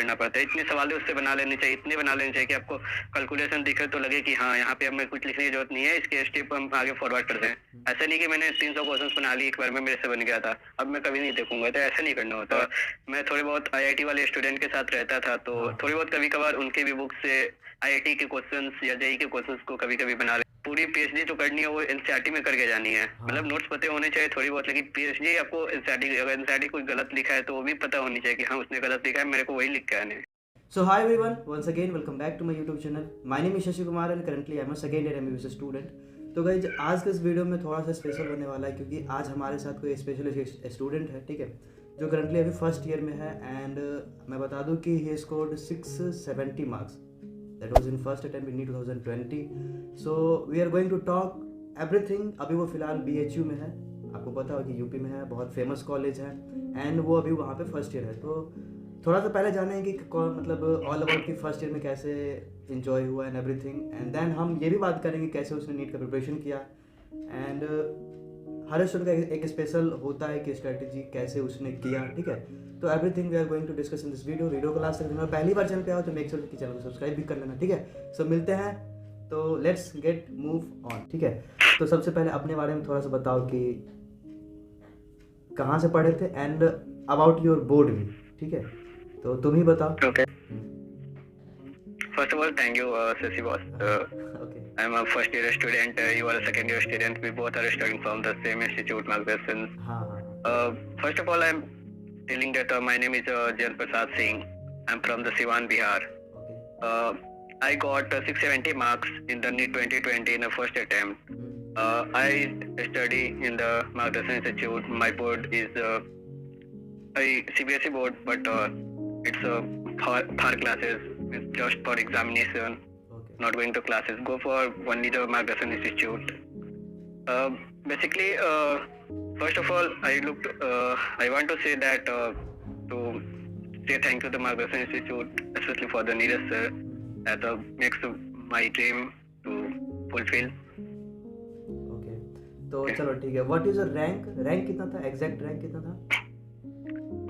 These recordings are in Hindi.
करना पड़ता है। इतने सवाल उससे बना लेने चाहिए, इतने बना लेने चाहिए कि आपको कैलकुलेशन दिखे तो लगे कि हाँ, यहाँ पे हमें कुछ लिखने की जरूरत नहीं है, इसके स्टेप हम आगे फॉरवर्ड करते हैं। ऐसा नहीं कि मैंने 300 क्वेश्चन बना लिए एक बार में मेरे से बन गया था, अब मैं कभी नहीं देखूंगा, तो ऐसा नहीं करना होता। मैं थोड़े बहुत आईआईटी वाले स्टूडेंट के साथ रहता था, तो थोड़ी बहुत कभी कभार उनके भी बुक से आईआईटी के क्वेश्चंस या जेईई के क्वेश्चंस को कभी कभी बना ले। पूरी पीएचडी जो करनी है वो एनसीईआरटी में करके जानी है। मतलब नोट्स पते होने चाहिए थोड़ी बहुत, लेकिन पीएचडी आपको एनसीईआरटी, अगर एनसीईआरटी कोई गलत लिखा है तो वो भी पता होनी चाहिए कि हाँ उसने गलत लिखा है, मेरे को वही लिख के आने। So hi everyone, once again welcome back to my YouTube channel. My name is Shashi Kumar and currently I'm a second year MBBS student. तो गाइज आज के इस वीडियो में थोड़ा सा स्पेशल होने वाला है क्योंकि आज हमारे साथ कोई स्पेशल स्टूडेंट है, ठीक है, जो करंटली अभी फर्स्ट ईयर में है। एंड मैं बता दूं कि he scored 670 marks, that was in first attempt in 2020. So we are going to talk everything. अभी वो फिलहाल BHU में है, आपको पता हो कि यूपी में है, बहुत फेमस कॉलेज है एंड वो अभी वहाँ पे फर्स्ट ईयर है. तो थोड़ा सा पहले जानेंगे कि कौन मतलब ऑल अबाउट की फर्स्ट ईयर में कैसे इन्जॉय हुआ एंड एवरीथिंग. एंड देन हम ये भी बात करेंगे कैसे उसने नीट का प्रिपरेशन किया. एंड हर स्टूडेंट का एक स्पेशल होता है कि स्ट्रेटजी कैसे उसने किया, ठीक है. तो everything we are going to discuss in this video को लास्ट तक देखना. पहली बार चैनल पे आओ तो मेक श्योर कि चैनल को सब्सक्राइब भी कर लेना, ठीक है. सो मिलते हैं, तो लेट्स गेट मूव ऑन, ठीक है. तो सबसे पहले अपने बारे में थोड़ा सा बताओ कि कहाँ से पढ़े थे एंड अबाउट योर बोर्ड भी, ठीक है. तो तुम ही बताओ. Okay. First of all, thank you, Sasi boss. Okay. I'm a first year student. You are a second year student. We both are studying from the same institute, Margdorfen. First of all, I'm telling that my name is Jayan Prasad Singh. I'm from the Siwan, Bihar. I got 670 marks in the NEET 2020 in the first attempt. I study in the Margdorfen Institute. My board is a CBSE board, but it's for classes. It's just for examination. Okay. Not going to classes. Go for only the Margdorfen Institute. Basically, first of all, I want to say that to say thank you to the Margdorfen Institute, especially for the Neeraj sir, that makes my dream to fulfill. Okay. तो चलो ठीक है. What is your rank? Rank कितना था? एग्जैक्ट रैंक कितना था?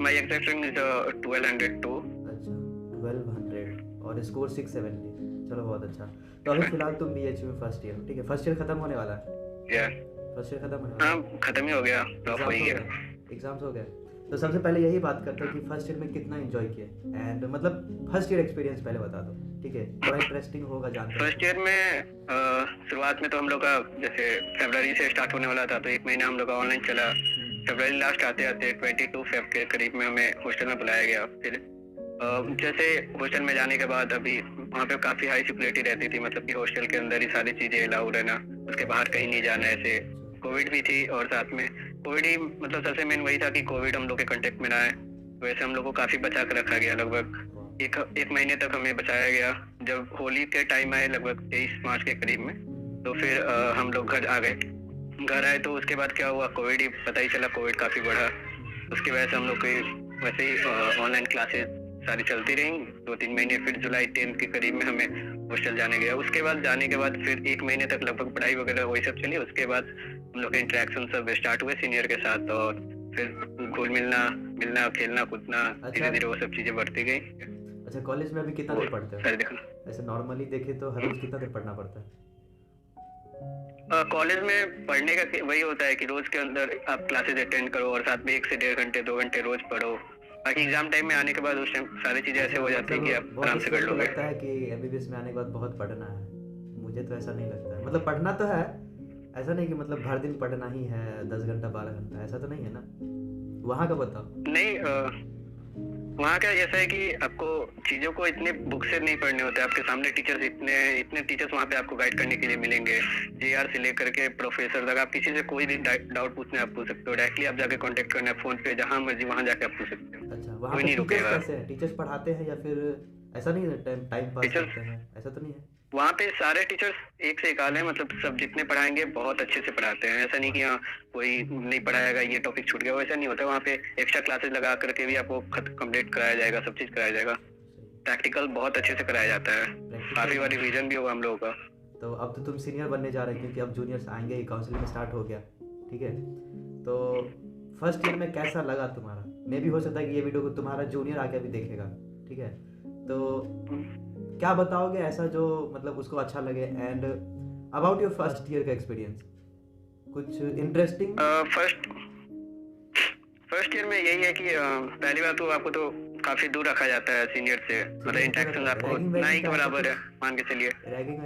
My exact rank is 1202. अच्छा, 1200 और स्कोर 670. चलो बहुत अच्छा. तो अभी फिलहाल तुम BHU में फर्स्ट ईयर, ठीक है. फर्स्ट ईयर खत्म होने वाला है. Yeah. फर्स्ट ईयर खत्म होने वाला है. हाँ, खत्म ही हो गया. ड्रॉप हो ही गया. एग्जाम्स हो गए. तो सबसे पहले यही बात करते हैं कि फर्स्ट ईयर में कितना एंजॉय किए एंड मतलब फर्स्ट ईयर एक्सपीरियंस पहले बता दो, ठीक है. थोड़ा इंटरेस्टिंग होगा जानते हैं. फर्स्ट ईयर में शुरुआत में तो हम लोग का जैसे फरवरी से स्टार्ट होने वाला था, तो एक महीना हम लोग का ऑनलाइन चला. फरवरी लास्ट आते आते 22 फेब के करीब में हमें हॉस्टल में बुलाया गया. फिर जैसे हॉस्टल में जाने के बाद अभी वहाँ पे काफ़ी हाई सिक्योरिटी रहती थी, मतलब कि हॉस्टल के अंदर ही सारी चीज़ें अलाउड है ना, उसके बाहर कहीं नहीं जाना. ऐसे कोविड भी थी और साथ में कोविड ही मतलब सबसे मेन वही था कि कोविड हम लोग के कांटेक्ट में ना आए. तो वैसे हम लोग को काफ़ी बचा कर रखा गया. लगभग एक महीने तक हमें बचाया गया. जब होली के टाइम आए लगभग 23 मार्च के करीब में, तो फिर हम लोग घर आ गए. घर आए तो उसके बाद क्या हुआ, कोविड ही पता ही चला. कोविड काफ़ी बढ़ा, उसकी वजह से हम लोग की वैसे ही ऑनलाइन क्लासेस सारी चलती रही 2-3 महीने. फिर जुलाई 10 के करीब में हमें हॉस्टल जाने गया. उसके बाद जाने के बाद फिर एक महीने तक लगभग पढ़ाई वगैरह वही सब चली. उसके बाद हम लोग के इंटरेक्शन सब स्टार्ट हुए सीनियर के साथ, और फिर घुल मिलना खेलना कूदना, धीरे धीरे वो सब चीज़ें बढ़ती गई. अच्छा, कॉलेज में अभी कितना देर पढ़ते हो? देखो, ऐसे नॉर्मली देखे तो हर रोज कितना देर पढ़ना पड़ता है? कॉलेज में पढ़ने का वही होता है कि रोज के अंदर आप क्लासेस अटेंड करो और साथ में 1 से 1.5 घंटे 2 घंटे रोज पढ़ो. बाकी एग्जाम टाइम में आने के बाद उस टाइम सारी चीजें ऐसे हो जाती है कि आप आराम से कर लोगे. लगता है कि MBBS में आने के बाद बहुत पढ़ना है. मुझे तो ऐसा नहीं लगता है. मतलब पढ़ना तो है, ऐसा नहीं कि मतलब हर दिन पढ़ना ही है 10 घंटा 12 घंटा, ऐसा तो नहीं है ना. वहाँ का बताओ. नहीं, वहाँ का ऐसा है कि आपको चीज़ों को इतने बुक से नहीं पढ़ने होते. आपके सामने टीचर्स इतने टीचर्स वहाँ पे आपको गाइड करने के लिए मिलेंगे. JR से लेकर के प्रोफेसर तक, आप किसी से कोई भी डाउट पूछने आप पूछ सकते हो. डायरेक्टली आप जाके कांटेक्ट करना है फोन पे, जहाँ मर्जी वहाँ जाके आप पूछ सकते हो. अच्छा, वहाँ पे टीचर्स कैसे हैं? टीचर्स पढ़ाते हैं या फिर ऐसा नहीं है टाइम पास करते हैं? ऐसा तो नहीं है. वहाँ पे सारे टीचर्स एक से एक आले हैं, मतलब सब जितने पढ़ाएंगे बहुत अच्छे से पढ़ाते हैं. ऐसा नहीं कि हाँ कोई नहीं पढ़ाएगा, ये टॉपिक छूट गया, वैसा नहीं होता. वहाँ पे एक्स्ट्रा क्लासेस लगा करके भी आपको कंप्लीट कराया जाएगा, सब चीज़ कराया जाएगा. प्रैक्टिकल बहुत अच्छे से कराया जाता है. काफ़ी बार रिवीजन भी होगा हम लोगों का. तो अब तो तुम सीनियर बनने जा रहे हो क्योंकि अब जूनियर्स आएंगे ही, काउंसलिंग स्टार्ट हो गया, ठीक है. तो फर्स्ट ईयर में कैसा लगा तुम्हारा? मे भी हो सकता है कि ये वीडियो को तुम्हारा जूनियर आके भी देखेगा, ठीक है, तो क्या बताओगे ऐसा जो मतलब उसको अच्छा लगे, and about your first year का एक्सपीरियंस कुछ इंटरेस्टिंग? फर्स्ट ईयर में यही है कि पहली बात तो आपको तो काफी दूर रखा जाता है सीनियर से, मतलब इंटरेक्शन आपको ना ही के बराबर है, मान के चलिए।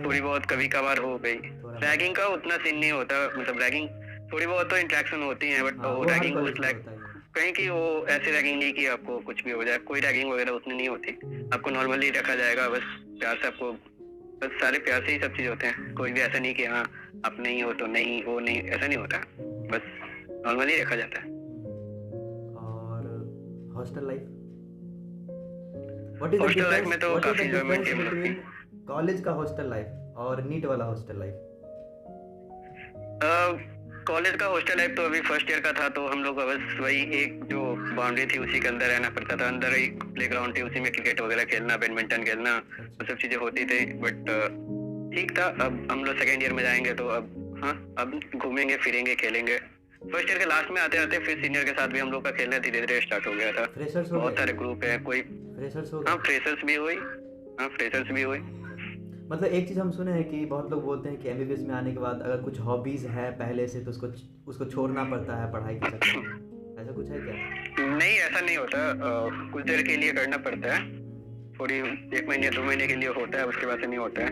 थोड़ी बहुत कभी कभार हो गई, रैगिंग का उतना सीन नहीं होता, मतलब रैगिंग थोड़ी बहुत तो इंटरेक्शन होती है, बट वो रैगिंग उस लाइक कहीं की वो ऐसी रैगिंग नहीं कि आपको कुछ भी हो जाए, कोई रैगिंग वगैरह उतनी नहीं होती, आपको नॉर्मली रखा जाएगा, बस प्यार से आपको, बस सारे प्यार से ही सब चीज होते हैं, कोई भी ऐसा नहीं कि हाँ आप नहीं हो तो नहीं, वो नहीं, ऐसा नहीं होता, बस नॉर्मली रखा जाता है। और hostel life, what is the hostel life में डिफरेंस, तो व्हाट इज काफी द एंजॉयमेंट डिफरेंस है, बिटवीन कॉलेज का हॉस्टल लाइफ और नीट वाला हॉस्टल लाइफ? कॉलेज का हॉस्टल लाइफ तो अभी फर्स्ट ईयर का था, तो हम लोग बस वही एक जो बाउंड्री थी उसी के अंदर रहना पड़ता था, अंदर एक प्लेग्राउंड थी, उसी में क्रिकेट वगैरह खेलना, बैडमिंटन खेलना, वो सब चीजें होती थी, बट ठीक था। अब हम लोग सेकेंड ईयर में जाएंगे तो अब हाँ, अब घूमेंगे फिरेंगे खेलेंगे। फर्स्ट ईयर के लास्ट में आते आते फिर सीनियर के साथ भी हम लोग का खेलना धीरे धीरे स्टार्ट हो गया था। बहुत सारे ग्रुप है, कोई फ्रेशर्स भी हुई, फ्रेशर्स भी हुई। मतलब एक चीज़ हम सुने हैं कि बहुत लोग बोलते हैं कि एमबीबीएस में आने के बाद अगर कुछ हॉबीज है पहले से तो उसको छोड़ना पड़ता है पढ़ाई के चक्कर में, ऐसा कुछ है क्या? नहीं, ऐसा नहीं होता, कुछ देर के लिए करना पड़ता है, थोड़ी 1 महीने 2 महीने के लिए होता है, उसके बाद से नहीं होता है।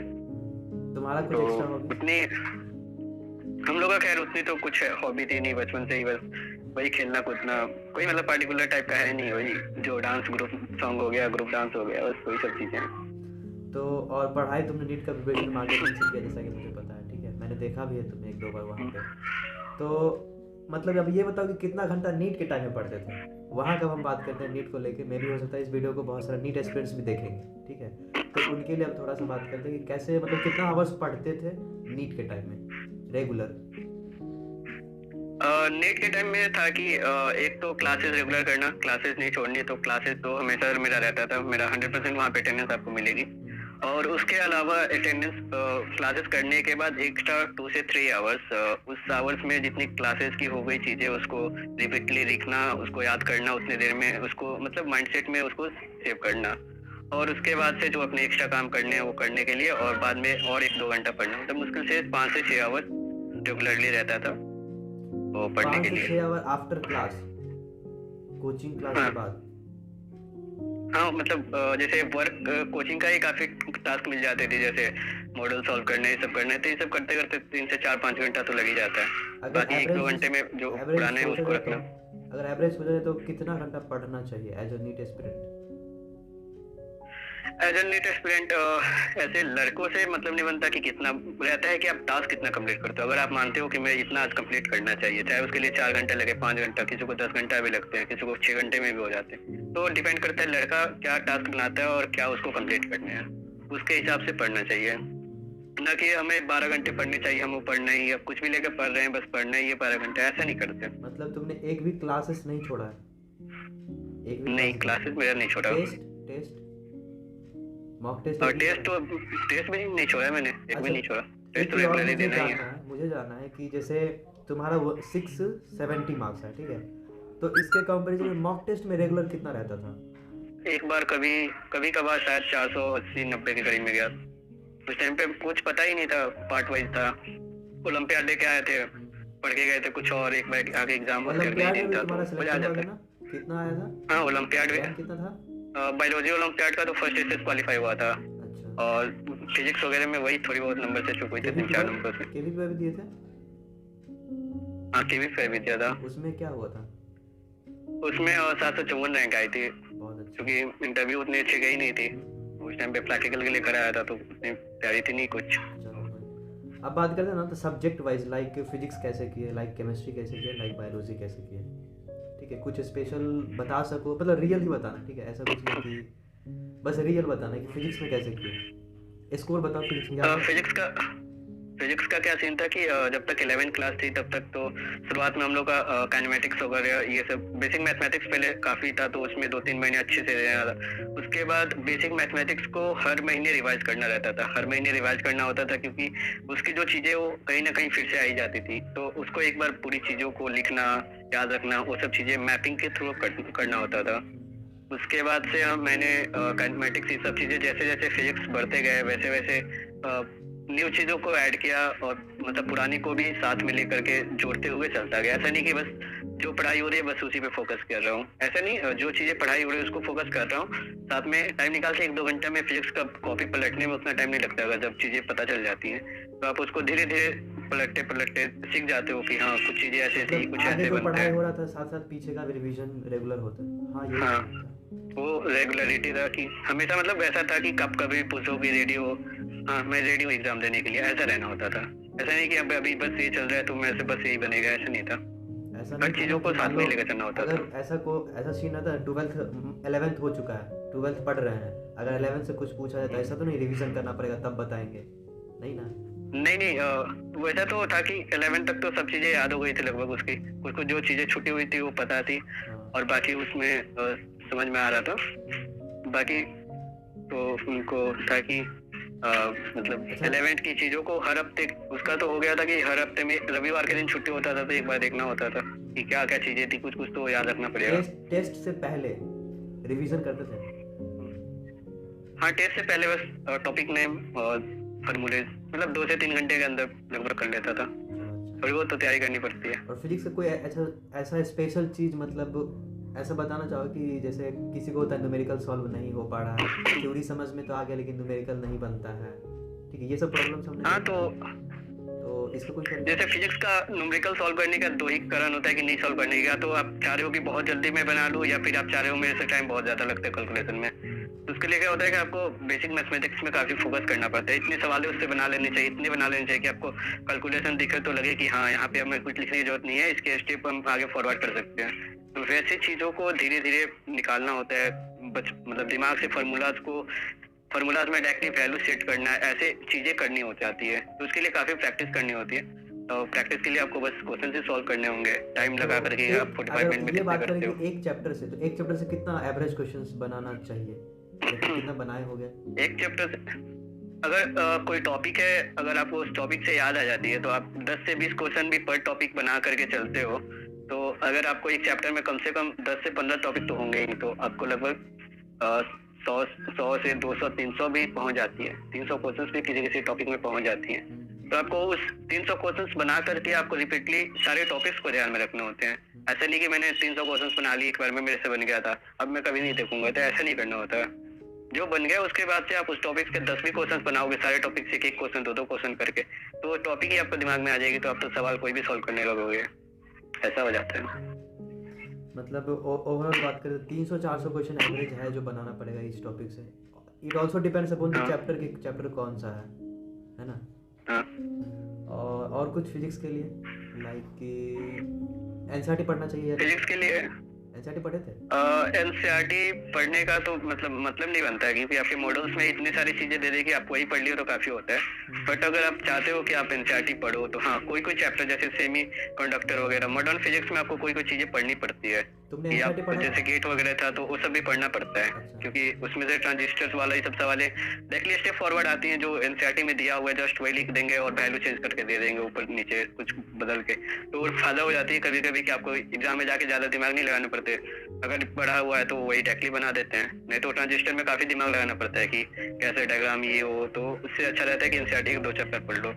तुम्हारा कुछ एक्स्ट्रा हॉबी? उतनी हम लोग का खैर उतनी तो कुछ हॉबी थी नहीं, बचपन से ही बस वही खेलना कूदना, कोई मतलब पार्टिकुलर टाइप का है नहीं, वही जो डांस ग्रुप सॉन्ग हो गया, ग्रुप डांस हो गया, बस वही सब चीजें हैं। तो और पढ़ाई तुमने नीट का प्रिपरेशन मार्केटिंग से किया जैसा कि मुझे पता है, ठीक है, मैंने देखा भी है तुम्हें 1-2 बार वहाँ पे। तो मतलब अब ये बताओ कि कितना घंटा नीट के टाइम में पढ़ते थे? वहाँ कब हम बात करते हैं नीट को लेके, मे भी हो सकता है इस वीडियो को बहुत सारे नीट एस्पिरेंट्स भी देखेंगे, ठीक है, तो उनके लिए अब थोड़ा सा बात करते हैं कि कैसे मतलब कितना आवर्स पढ़ते थे नीट के टाइम में रेगुलर? नीट के टाइम में था कि एक तो क्लासेस रेगुलर करना, क्लासेस नहीं छोड़नी, तो क्लासेस तो हमेशा मेरा रहता था, मेरा 100% वहाँ पे अटेंडेंस आपको मिलेगी, और उसके अलावा अटेंडेंस क्लासेस करने के बाद एक्स्ट्रा 2 से 3 आवर्स, उस आवर्स में जितनी क्लासेस की हो गई चीजें उसको रिपीटली लिखना, उसको याद करना उतनी देर में, उसको मतलब माइंडसेट में उसको सेव करना, और उसके बाद से जो अपने एक्स्ट्रा काम करने हैं वो करने के लिए, और बाद में और 1-2 घंटा पढ़ना, मतलब मुश्किल से 5 से 6 आवर रेगुलरली रहता था वो पढ़ने के लिए। 5 से 6 hour after class, coaching class के बाद? हाँ, मतलब जैसे वर्क कोचिंग का ही काफी टास्क मिल जाते थे, जैसे मॉडल सॉल्व करने, ये सब करने, तो ये सब करते करते 3 से 4-5 घंटा तो लग ही जाता है, बाकी 1-2 घंटे में जो पढ़ाना है उसको रखना। अगर एवरेज हो जाए तो कितना घंटा पढ़ना चाहिए as a NEET aspirant? As a NEET aspirant ऐसे लड़कों से मतलब नहीं बनता कि कितना रहता है कि आप टास्क कितना कंप्लीट करते हो। अगर आप मानते हो कि मैं इतना आज कंप्लीट करना चाहिए, चाहे उसके लिए 4 घंटे लगे, 5 घंटा, किसी को 10 घंटा भी लगते हैं, किसी को 6 घंटे में भी हो जाते हैं, तो डिपेंड करता है लड़का क्या टास्क बनाता है और क्या उसको कंप्लीट करने हैं, उसके हिसाब से पढ़ना चाहिए, ना कि हमें 12 घंटे पढ़ने चाहिए, हम वो पढ़ना ही, अब कुछ भी लेकर पढ़ रहे हैं बस पढ़ना ही है 12 घंटे, ऐसा नहीं करते। मतलब तुमने एक भी क्लासेस नहीं छोड़ा है? एक भी नहीं, क्लासेस मेरा नहीं छोड़ा। Test mock test? और टेस्ट भी नहीं छोड़ा मैंने, एक भी नहीं छोड़ा, टेस्ट तो रेगुलरली देना ही है। मुझे जानना है कि जैसे तुम्हारा 670 मार्क्स है, ठीक है, तो इसके कंपैरिजन में मॉक टेस्ट में रेगुलर कितना रहता था? एक बार कभी कभार शायद 480-90 के करीब में गया, उस टाइम पे कुछ पता ही नहीं था, पार्ट वाइज था, ओलंपियाड लेके आए थे, पढ़ के गए थे कुछ और, एक बार आगे एग्जाम नहीं था तो मजा आ जाता है। कितना आया था? हाँ, ओलंपियाड में कितना था? बायोलॉजी ओलंपियाड का तो फर्स्ट स्टेज क्वालीफाई हुआ था। अच्छा। और फिजिक्स वगैरह में वही थोड़ी बहुत नंबर से चूक हुई थी, 3-4 नंबर से। केवी पे भी दिए थे? हाँ, केवी पे भी दिया था। उसमें क्या हुआ था? उसमें 754 रैंक आई थी, क्योंकि इंटरव्यू उतनी अच्छी गई नहीं थी, उस टाइम पे प्रैक्टिकल के लिए कराया था, तो उतनी तैयारी थी नहीं कुछ। अब बात करते हैं ना तो सब्जेक्ट वाइज, लाइक फिजिक्स कैसे किए, लाइक केमिस्ट्री कैसे किए, लाइक बायोलॉजी कैसे किए, ठीक है, कुछ स्पेशल बता सको, मतलब रियल ही बताना, ठीक है, ऐसा कुछ नहीं कि बस रियल बताना कि फिजिक्स में कैसे किए, स्कोर बताओ फिजिक्स में। फिजिक्स का क्या सीन था कि जब तक 11th क्लास थी तब तक तो शुरुआत में हम लोग का काइनेमेटिक्स वगैरह ये सब बेसिक मैथमेटिक्स पहले काफ़ी था, तो उसमें 2-3 महीने अच्छे से रहा। उसके बाद बेसिक मैथमेटिक्स को हर महीने रिवाइज करना रहता था, हर महीने रिवाइज करना होता था, क्योंकि उसकी जो चीज़ें वो कहीं ना कहीं फिर से आई जाती थी, तो उसको एक बार पूरी चीज़ों को लिखना, याद रखना, वो सब चीज़ें मैपिंग के थ्रू करना होता था। उसके बाद से मैंने काइनेमेटिक्स ये सब चीज़ें जैसे जैसे फिजिक्स बढ़ते गए वैसे वैसे न्यू चीज़ों को ऐड किया और मतलब पुरानी को भी साथ में लेकर के जोड़ते हुए चलता गया। ऐसा नहीं कि बस जो पढ़ाई हो रही है बस उसी पे फोकस कर रहा हूँ, ऐसा नहीं। जो चीज़ें पढ़ाई हो रही है उसको फोकस कर रहा हूँ, साथ में टाइम निकाल के 1-2 घंटा में फिजिक्स का कॉपी पलटने में उतना टाइम नहीं लगता। अगर जब चीज़ें पता चल जाती हैं तो आप उसको धीरे धीरे पलटते पलटते सीख जाते हो कि हाँ कुछ चीज़ें ऐसे थी, कुछ आगे ऐसे जो बनते पढ़ाई हैं। हो रहा था साथ साथ पीछे का भी रिवीजन रेगुलर होता है। हाँ यही हाँ, था। वो रेगुलरिटी था कि हमेशा मतलब ऐसा था कि कब कभी पूछो कि रेडी हो, हाँ मैं रेडी हूँ एग्जाम देने के लिए, ऐसा रहना होता था। ऐसा नहीं कि अब अभी बस ये चल रहा है तो मेरे से बस यही बनेगा, ऐसा नहीं था। ऐसा हर नहीं था चीज़ों ना को कि साथ मान में लो लेकर चलना होता अगर था। ऐसा सीन आता है 12th 11th हो चुका है, 12th पढ़ रहे हैं, अगर 11th से कुछ पूछा जाए तो ऐसा तो नहीं रिवीजन करना पड़ेगा तब बताएंगे, नहीं ना। नहीं नहीं वैसा तो था कि 11 तक तो सब चीज़ें याद हो गई थी लगभग उसकी, कुछ कुछ जो चीज़ें छुटी हुई थी वो पता थी हाँ। और बाकी उसमें समझ में आ रहा था। बाकी तो उनको था कि मतलब अच्छा 11th की चीज़ों को हर हफ्ते, उसका तो हो गया था कि हर हफ्ते में रविवार के दिन छुट्टी होता था तो एक बार देखना होता था कि क्या क्या चीज़ें थी, कुछ कुछ तो याद रखना पड़ेगा। टेस्ट से पहले रिवीजन करते थे। हाँ, टेस्ट से पहले बस टॉपिक नेम और फॉर्मूलेज मतलब 2 से 3 घंटे के अंदर लगभग कर लेता था। थोड़ी बहुत तो तैयारी करनी पड़ती है। और फिजिक्स का कोई ऐसा स्पेशल चीज़ मतलब ऐसा बताना चाहो कि जैसे किसी को होता है न्यूमेरिकल सॉल्व नहीं हो पा रहा है, थ्योरी समझ में तो आ गया लेकिन न्यूमेरिकल नहीं बनता है, ठीक है, ये सब प्रॉब्लम्स हमने हाँ तो इसका कोई जैसे फिजिक्स का न्यूमेरिकल सॉल्व करने का दो ही कारण होता है कि नहीं सॉल्व करने का, तो आप चाह रहे हो कि बहुत जल्दी मैं बना लूँ या फिर आप चाह रहे हो मेरे से टाइम बहुत ज़्यादा लगता है कैलकुलेशन में। तो उसके लिए क्या होता है कि आपको बेसिक मैथमेटिक्स में काफ़ी फोकस करना पड़ता है। इतने सवाल उससे बना लेने चाहिए, इतने बना लेने चाहिए कि आपको कैलकुलेशन दिखे तो लगे कि हाँ यहाँ पे हमें कुछ लिखने की जरूरत नहीं है, इसके स्टेप हम आगे फॉरवर्ड कर सकते हैं। तो वैसी चीज़ों को धीरे धीरे निकालना होता है, मतलब दिमाग से फॉर्मूलाज में डायरेक्टली वैल्यू सेट करना, ऐसे चीज़ें करनी हो जाती है। तो उसके लिए काफ़ी प्रैक्टिस करनी होती है। तो प्रैक्टिस के लिए आपको बस क्वेश्चन से सॉल्व करने होंगे, टाइम लगा करके आप 45 मिनट में ये कितने बात करते करें हो। कि एक चैप्टर से, तो एक चैप्टर से कितना एवरेज क्वेश्चंस बनाना चाहिए, कितना बनाए हो गए एक चैप्टर से अगर कोई टॉपिक है, अगर आपको उस टॉपिक से याद आ जाती है तो आप 10 से 20 क्वेश्चन भी पर टॉपिक बना करके चलते हो, तो अगर आपको एक चैप्टर में कम से कम 10 से 15 टॉपिक तो होंगे ही, तो आपको लगभग 100 से 200 300 भी पहुंच जाती है। 300 क्वेश्चंस भी किसी किसी टॉपिक में पहुंच जाती हैं। तो आपको उस 300 क्वेश्चंस बना करके आपको रिपीटली सारे टॉपिक्स को ध्यान में रखने होते हैं। ऐसा नहीं कि मैंने 300 क्वेश्चंस बना लिए एक बार में मेरे से बन गया था, अब मैं कभी नहीं देखूंगा, तो ऐसा नहीं करना होता। जो बन गया उसके बाद से आप उस टॉपिक के 10 भी क्वेश्चंस बनाओगे, सारे टॉपिक से एक क्वेश्चन 2-2 क्वेश्चन करके, तो टॉपिक ही आपके दिमाग में आ जाएगी, तो आप तो सवाल कोई भी सॉल्व करने लगोगे। ऐसा हो जाता है। मतलब ओवरऑल बात करें तो 300-400 क्वेश्चन एवरेज है जो बनाना पड़ेगा इस टॉपिक से। It also depends upon the chapter कौन सा है ना। हाँ। और कुछ फिजिक्स के लिए लाइक कि एनसीईआरटी पढ़ना चाहिए। फिजिक्स के लिए एनसीईआरटी पढ़े थे? एनसीईआरटी पढ़ने का तो मतलब नहीं बनता है, क्योंकि आपके मॉडल्स में इतनी सारी चीजें दे दे कि आप वही पढ़ लियो तो काफी होता है। बट अगर आप चाहते हो कि आप एनसीईआरटी पढ़ो तो हाँ, कोई चैप्टर जैसे सेमी कंडक्टर वगैरह मॉडर्न फिजिक्स में आपको कोई चीजें पढ़नी पड़ती है। तुमने एनसीईआरटी पढ़ा? जैसे गेट वगैरह था तो वो सब भी पढ़ना पड़ता है। अच्छा। क्योंकि उसमें से ट्रांजिस्टर्स वाला ये सब सवालें डायरेक्टली स्टेप फॉरवर्ड आती हैं, जो एनसीईआरटी में दिया हुआ है जस्ट वही लिख देंगे और वैल्यू चेंज करके दे देंगे ऊपर नीचे कुछ बदल के। तो फायदा हो जाती है कभी कभी कि आपको एग्जाम में जाके ज्यादा दिमाग नहीं लगाने पड़ते। अगर पढ़ा हुआ है तो वही डायरेक्टली बना देते हैं, नहीं तो ट्रांजिस्टर में काफी दिमाग लगाना पड़ता है कि कैसे डायग्राम ये हो, तो उससे अच्छा रहता है कि एनसीईआरटी के 2 चैप्टर पढ़ लो।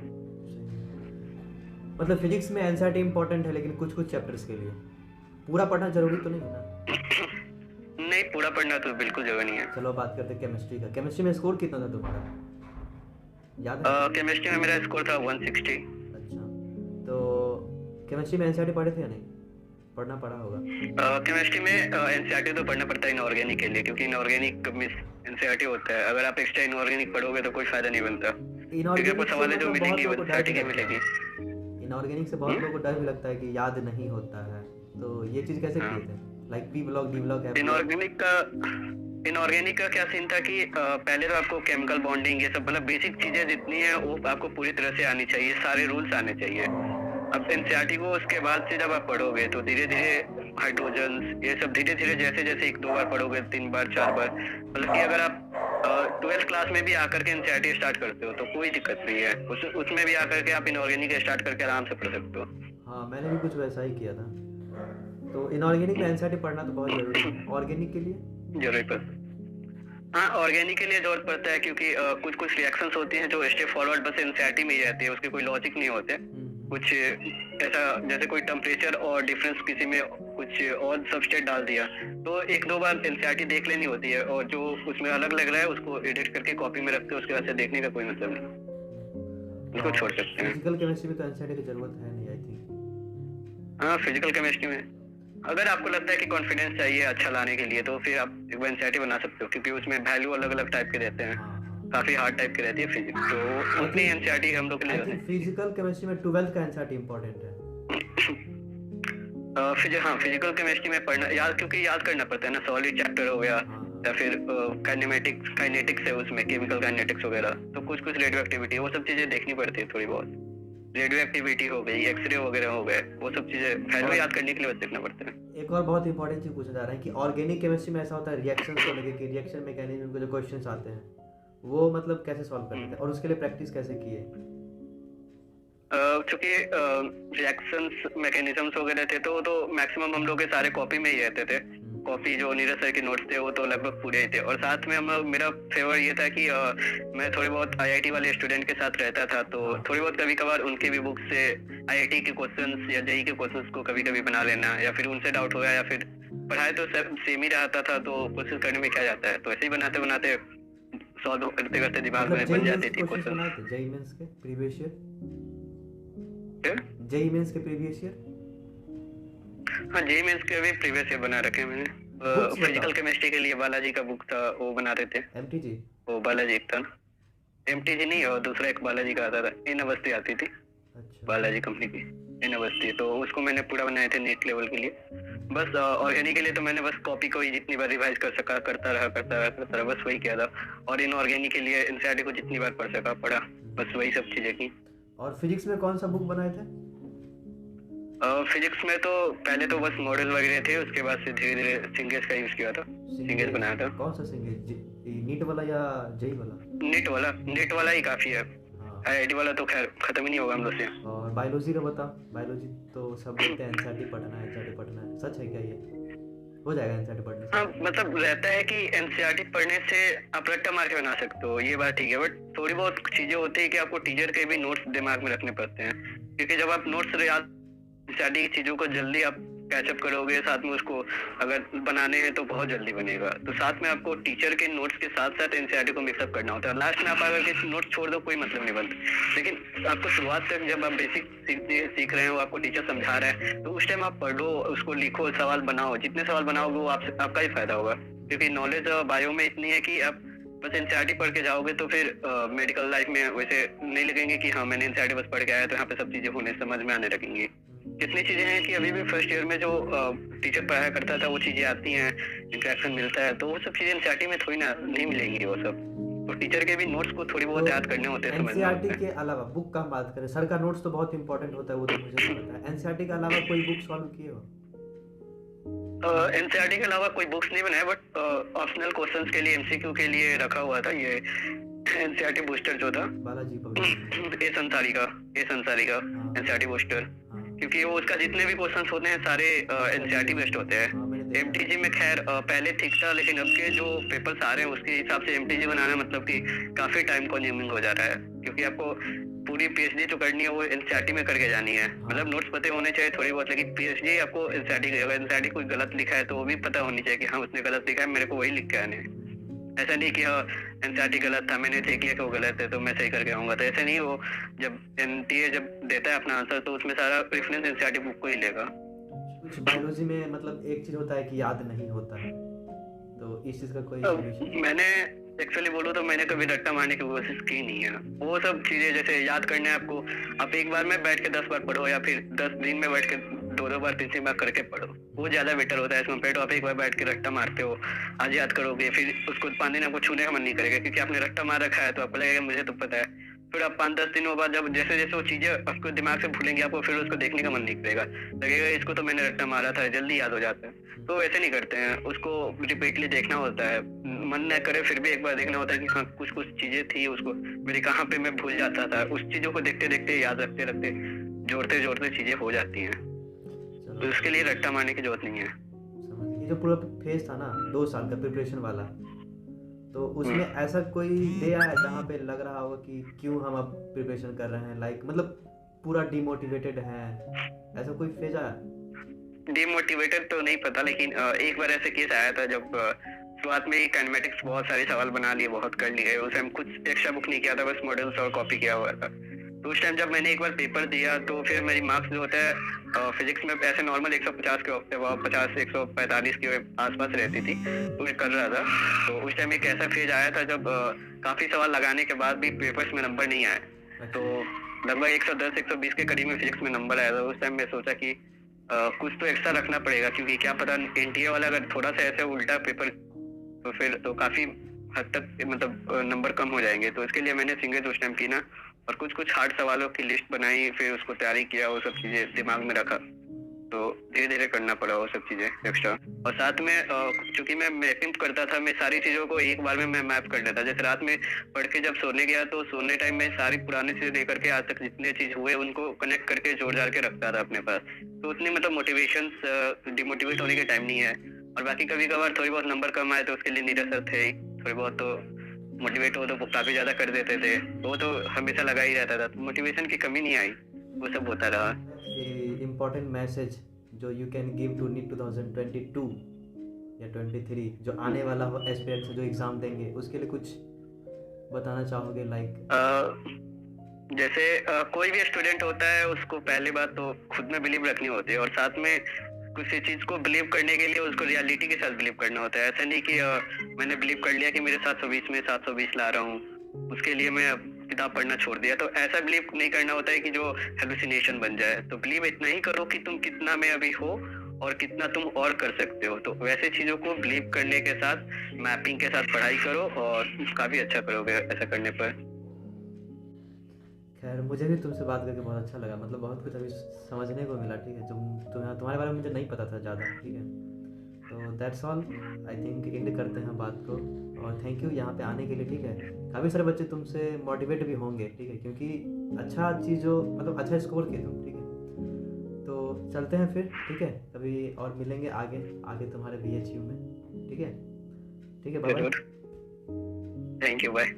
मतलब फिजिक्स में एनसीईआरटी इंपॉर्टेंट है लेकिन कुछ चैप्टर्स के लिए पूरा पढ़ना जरूरी तो नहीं है ना? नहीं, पूरा पढ़ना तो बिल्कुल जरूरी नहीं है। चलो बात करते हैं केमिस्ट्री का। केमिस्ट्री में स्कोर कितना था तुम्हारा, याद है? केमिस्ट्री में मेरा स्कोर था 160। अच्छा, तो केमिस्ट्री में एनसीईआरटी पढ़े थे या नहीं? पढ़ना पड़ा होगा। केमिस्ट्री में एनसीईआरटी तो पढ़ना पड़ता है इनऑर्गेनिक के लिए, क्योंकि इनऑर्गेनिक में एनसीईआरटी होता है। अगर आप एक्स्ट्रा इनऑर्गेनिक पढ़ोगे तो कोई फायदा नहीं बनता, क्योंकि आपको सवालें जो मिलेंगी वो एनसीईआरटी की मिलेगी। इनऑर्गेनिक से बहुत लोगों को डर भी लगता है कि याद नहीं होता है, तो ये चीज कैसे किए थे? Like P block D block है। इनऑर्गेनिक का क्या सीन था कि पहले तो आपको केमिकल बॉन्डिंग ये सब मतलब बेसिक चीजें जितनी है वो आपको पूरी तरह से आनी चाहिए, सारे रूल्स आने चाहिए। अब एनसीईआरटी को उसके बाद से जब आप पढ़ोगे तो धीरे धीरे हाइड्रोजन ये सब धीरे धीरे जैसे जैसे 1-2 बार पढ़ोगे, 3 बार 4 बार, मतलब कि अगर आप 12th क्लास में भी आकर के एनसीईआरटी स्टार्ट करते हो तो कोई दिक्कत नहीं है, उसमें भी आकर के आप इनऑर्गेनिक स्टार्ट करके आराम से पढ़ सकते हो। हाँ, मैंने भी कुछ वैसा ही किया था। तो इनऑर्गेनिक में एनसीईआरटी पढ़ना तो बहुत जरूरी है। ऑर्गेनिक के लिए जरूरत पड़ता है। हाँ, ऑर्गेनिक के लिए जरूरत पड़ता है क्योंकि कुछ कुछ रिएक्शंस होती हैं जो स्टेप फॉरवर्ड बस एनसीईआरटी में ही रहती है, उसके कोई लॉजिक नहीं होते। कुछ ऐसा जैसे कोई टेम्परेचर और डिफरेंस किसी में कुछ और सबस्टेट डाल दिया तो एक दो बार एनसीईआरटी देख लेनी होती है, और जो उसमें अलग लग रहा है उसको एडिट करके कॉपी में रखते हैं, उसके बाद से देखने का कोई मतलब नहीं, उसको छोड़ सकते हैं। फिजिकल केमिस्ट्री में तो एनसीईआरटी की जरूरत है नहीं, आई थिंक। हाँ, फिजिकल केमिस्ट्री में अगर आपको लगता है कि कॉन्फिडेंस चाहिए अच्छा लाने के लिए तो फिर आप एक बार एनसीईआरटी बना सकते हो, क्योंकि उसमें वैल्यू अलग अलग टाइप के रहते हैं, काफी हार्ड टाइप की रहती है फिजिक्स, तो उतनी एनसीईआरटी हम लोग के लिए फिजिकल केमिस्ट्री में 12th का एनसीईआरटी इंपॉर्टेंट है। हाँ, फिजिकल केमिस्ट्री में पढ़ना याद, क्योंकि याद करना पड़ता है ना, सॉलिड चैप्टर हो गया या फिर काइनेटिक्स है उसमें, केमिकल काइनेटिक्स वगैरह, तो कुछ कुछ रेडियो एक्टिविटी वो सब चीजें देखनी पड़ती है थोड़ी बहुत, रेडियो एक्टिविटी हो गई, एक्सरे वगैरह हो गए, वो सब चीजें वैल्यू याद करने के लिए बस देखना पड़ता है। एक और बहुत इंपॉर्टेंट चीज पूछना चाह रहे हैं कि ऑर्गेनिक केमिस्ट्री में ऐसा होता है रिएक्शंस को लेकर कि रिएक्शन मैकेनिज्म के जो क्वेश्चंस आते हैं वो मतलब कैसे सॉल्व करते हैं और उसके लिए प्रैक्टिस कैसे की है? चूंकि रिएक्शंस मैकेनिज्म्स वगैरह थे तो मैक्सिमम हम लोग के सारे कॉपी में ही रहते थे, कॉपी जो नीरज सर के नोट्स थे वो तो लगभग पूरे ही थे, और साथ में मेरा फेवर ये था कि मैं थोड़ी बहुत आईआईटी वाले स्टूडेंट के साथ रहता था, तो थोड़ी बहुत कभी कभार उनके भी बुक से आईआईटी के क्वेश्चंस या जेईई के क्वेश्चंस को कभी कभी बना लेना, या फिर उनसे डाउट हो गया या फिर पढ़ाई तो सब सेम ही रहता था तो कोशिश करने में क्या जाता है, तो ऐसे ही बनाते बनाते सॉल्व करते करते दिमाग में बन जाती थी क्वेश्चन। जेईई मेंस के प्रीवियस ईयर, जेईई मेंस के प्रीवियस ईयर, हाँ जेईई मेंस के भी प्रीवियस ईयर बना रखे हैं मैंने। फिजिकल केमिस्ट्री के लिए बालाजी का बुक था वो बना रहे थे, एमटीजी वो बालाजी एक था, एमटीजी नहीं और दूसरा एक बालाजी का आता था, इन अवस्थी आती थी। अच्छा। बालाजी कंपनी की इन अवस्थी, तो उसको मैंने पूरा बनाए थे नीट लेवल के लिए। बस ऑर्गेनिक के लिए तो मैंने बस कॉपी को ही जितनी बार रिवाइज कर सका करता रहा बस वही किया था, और इन ऑर्गेनिक के लिए एनसीईआरटी को जितनी बार पढ़ सका पढ़ा, बस वही सब चीजें की। और फिजिक्स में कौन सा बुक बनाए थे? फिजिक्स में तो पहले तो बस मॉडल वगैरह थे, उसके बाद से धीरे धीरे सिंगेज का यूज किया था, सिंगेज बनाया था। कौन सा सिंगेज, नीट वाला या जेईई वाला? नीट वाला ही काफी है, आईआईटी वाला तो खैर खत्म ही नहीं होगा हम लोग से। और बायोलॉजी का बता, बायोलॉजी तो सब बोलते हैं एनसीईआरटी पढ़ना है, सच है क्या ये? हो जाएगा एनसीईआरटी पढ़ने से? हाँ, मतलब रहता है कि एनसीईआरटी पढ़ने से आप रट्टा मार के बना सकते हो, ये बात ठीक है, बट थोड़ी बहुत चीजें होती है कि आपको टीचर के भी नोट्स दिमाग में रखने पड़ते हैं, क्योंकि जब आप नोट्स याद एनसीईआरटी की चीजों को जल्दी आप कैचअप करोगे, साथ में उसको अगर बनाने हैं तो बहुत जल्दी बनेगा, तो साथ में आपको टीचर के नोट्स के साथ साथ एनसीईआरटी को मिक्सअप करना होता है। लास्ट में आप अगर किसी नोट्स छोड़ दो कोई मतलब नहीं बनता, लेकिन आपको शुरुआत तक जब आप बेसिक सीख रहे हो, आपको टीचर समझा रहा है, तो उस टाइम आप पढ़ो, उसको लिखो, सवाल बनाओ, जितने सवाल बनाओगे वो आपका ही फायदा होगा, क्योंकि नॉलेज बायो में इतनी है कि आप बस एनसीईआरटी पढ़ के जाओगे तो फिर मेडिकल लाइफ में वैसे नहीं लगेंगे कि हाँ मैंने एनसीईआरटी बस पढ़ के आया तो यहाँ पे सब चीजें होने समझ में आने लगेंगी। जितनी चीजें हैं कि अभी भी फर्स्ट ईयर में जो टीचर पढ़ाया करता था वो चीजें आती हैं, इंटरेक्शन मिलता है, तो वो सब चीजें एनसीईआरटी में थोड़ी ना नहीं मिलेंगी वो सब, तो टीचर के भी नोट्स को थोड़ी बहुत याद करने होते हैं। एनसीईआरटी के अलावा बुक का बात करें, सर का नोट्स तो बहुत इंपॉर्टेंट होता है, वो तो मुझे पता है, एनसीईआरटी के अलावा कोई बुक सॉल्व किए हो? एनसीईआरटी के अलावा कोई बुक्स नहीं बनाए, बट ऑप्शनल क्वेश्चंस के लिए एमसीक्यू के लिए रखा हुआ था ये एनसीईआरटी बूस्टर जो था बालाजी ए संसारी का एनसीईआरटी बूस्टर, क्योंकि वो उसका जितने भी क्वेश्चंस होते हैं सारे एनसीईआरटी बेस्ड होते हैं। एमटीजी में खैर पहले ठीक था, लेकिन अब के जो पेपर्स आ रहे हैं उसके हिसाब से एमटीजी बनाना मतलब कि काफी टाइम कंज्यूमिंग हो जा रहा है, क्योंकि आपको पूरी पीएचडी जो करनी है वो एनसीईआरटी में करके जानी है, मतलब नोट्स पते होने चाहिए थोड़ी बहुत, लेकिन पीएचडी आपको एनसीईआरटी कोई गलत लिखा है तो वो भी पता होनी चाहिए कि हाँ उसने गलत लिखा है, मेरे को वही लिख के आने। ऐसा नहीं कि हाँ एनसीईआरटी गलत था, मैंने देख लिया कि वो गलत है तो मैं सही करके आऊंगा, तो ऐसा नहीं, वो जब एनटीए जब देता है अपना आंसर तो उसमें सारा रेफरेंस एनसीईआरटी बुक को ही लेगा। कुछ बायोलॉजी में मतलब एक चीज होता है कि याद नहीं होता है, तो इस चीज का कोई सॉल्यूशन? मैंने एक्चुअली बोलूँ तो मैंने कभी रट्टा मारने की कोशिश की नहीं है, वो सब चीजें जैसे याद करने आपको, आप एक बार में बैठ के 10 बार पढ़ो या फिर 10 दिन में बैठ के 2 बार 3 बार करके पढ़ो, वो ज्यादा बेटर होता है। इसमें पेट आप एक बार बैठ के रट्टा मारते हो, आज याद करोगे, फिर उसको 5 दिन आपको छूने का मन नहीं करेगा, क्योंकि आपने रट्टा मार रखा है तो आपको लगेगा मुझे तो पता है, फिर आप 5-10 दिनों बाद जब जैसे जैसे वो चीजें आपको दिमाग से भूलेंगे, आपको फिर उसको देखने का मन नहीं करेगा, लगेगा इसको तो मैंने रट्टा मारा था, जल्दी याद हो जाता है। तो ऐसे नहीं करते हैं, उसको रिपीटली देखना होता है, मन न करे फिर भी एक बार देखना होता है कि हाँ कुछ कुछ चीजें थी उसको मेरी कहाँ पे मैं भूल जाता था, उस चीजों को देखते देखते याद रखते रखते जोड़ते जोड़ते चीजें हो जाती हैं, तो उसके लिए रट्टा मारने की जरूरत नहीं है। समझ गए। जो पूरा फेज था ना 2 साल का प्रिपरेशन वाला, तो उसमें ऐसा कोई डे आया जहाँ पे लग रहा होगा कि क्यों हम अब प्रिपरेशन कर रहे हैं, लाइक मतलब पूरा डिमोटिवेटेड हैं, ऐसा कोई फेज आया? डिमोटिवेटेड तो नहीं पता, लेकिन एक बार ऐसे केस आया था जब शुरुआत में ही काइनेमेटिक्स बहुत सारे सवाल बना लिए, बहुत कर लिए, उस टाइम कुछ एक्स्ट्रा बुक नहीं किया था, बस मॉडल्स और कॉपी किया हुआ था। तो उस टाइम जब मैंने एक बार पेपर दिया तो फिर मेरी मार्क्स जो होता है फिजिक्स में ऐसे नॉर्मल 150 के 50 से 145 के आसपास रहती थी, तो मैं कर रहा था। तो उस टाइम एक ऐसा फेज आया था जब काफी सवाल लगाने के बाद भी पेपर्स में नंबर नहीं आए, तो लगभग 110 120 के करीब में फिजिक्स में नंबर आया था। उस टाइम मैं सोचा कि कुछ तो एक्स्ट्रा रखना पड़ेगा, क्योंकि क्या पता एनटीए वाला अगर थोड़ा सा ऐसे उल्टा पेपर तो फिर तो काफी हद तक मतलब नंबर कम हो जाएंगे। तो इसके लिए मैंने सिंगल्स उस टाइम की ना, और कुछ कुछ हार्ड सवालों की लिस्ट बनाई, फिर उसको तैयारी किया, वो सब चीजें दिमाग में रखा, तो धीरे धीरे करना पड़ा वो सब चीजें एक्स्ट्रा। और साथ में चूंकि मैं मैपिंग करता था, मैं सारी चीजों को एक बार में मैं मैप कर लेता। जैसे रात में पढ़ के जब सोने गया तो सोने टाइम में सारी पुरानी चीजें लेकर के आज तक जितने चीज हुए उनको कनेक्ट करके जोड़ जाड़ के रखता था अपने पास। तो उतनी मतलब मोटिवेशन डिमोटिवेट होने के टाइम नहीं है। और बाकी कभी कभार थोड़ी बहुत नंबर कम आए तो उसके लिए नीरस सर थे, थोड़ी बहुत तो मोटिवेट हो तो काफी ज्यादा कर देते थे, वो तो हमेशा लगा ही रहता था, तो मोटिवेशन की कमी नहीं आई, वो सब होता रहा। इम्पोर्टेंट मैसेज जो you can give to NEET 2022 या 23 जो आने वाला हो एस्पिरेंट्स जो एग्जाम देंगे, उसके लिए कुछ बताना चाहोगे? लाइक जैसे कोई भी स्टूडेंट होता है उसको पहली बात तो खुद में बिलीव रखनी होती है, और साथ में किसी चीज को बिलीव करने के लिए उसको रियलिटी के साथ बिलीव करना होता है। ऐसा नहीं कि मैंने बिलीव कर लिया कि मेरे 720 में 720 ला रहा हूँ, उसके लिए मैं किताब पढ़ना छोड़ दिया, तो ऐसा बिलीव नहीं करना होता है कि जो हेलुसिनेशन बन जाए। तो बिलीव इतना ही करो कि तुम कितना में अभी हो और कितना तुम और कर सकते हो। तो वैसे चीजों को बिलीव करने के साथ मैपिंग के साथ पढ़ाई करो और काफी अच्छा करोगे ऐसा करने पर। खैर मुझे भी तुमसे बात करके बहुत अच्छा लगा, मतलब बहुत कुछ अभी समझने को मिला, ठीक है, तुम्हारे बारे में मुझे नहीं पता था ज़्यादा, ठीक है। तो that's all, I think and करते हैं बात को, और थैंक यू यहाँ पे आने के लिए, ठीक है। काफ़ी सारे बच्चे तुमसे मोटिवेट भी होंगे, ठीक है, क्योंकि अच्छा चीज़ जो मतलब अच्छा स्कोर किए तुम, ठीक है। तो चलते हैं फिर, ठीक है, कभी और मिलेंगे आगे आगे तुम्हारे BHU में, ठीक है। ठीक है, bye bye. Thank you, bye.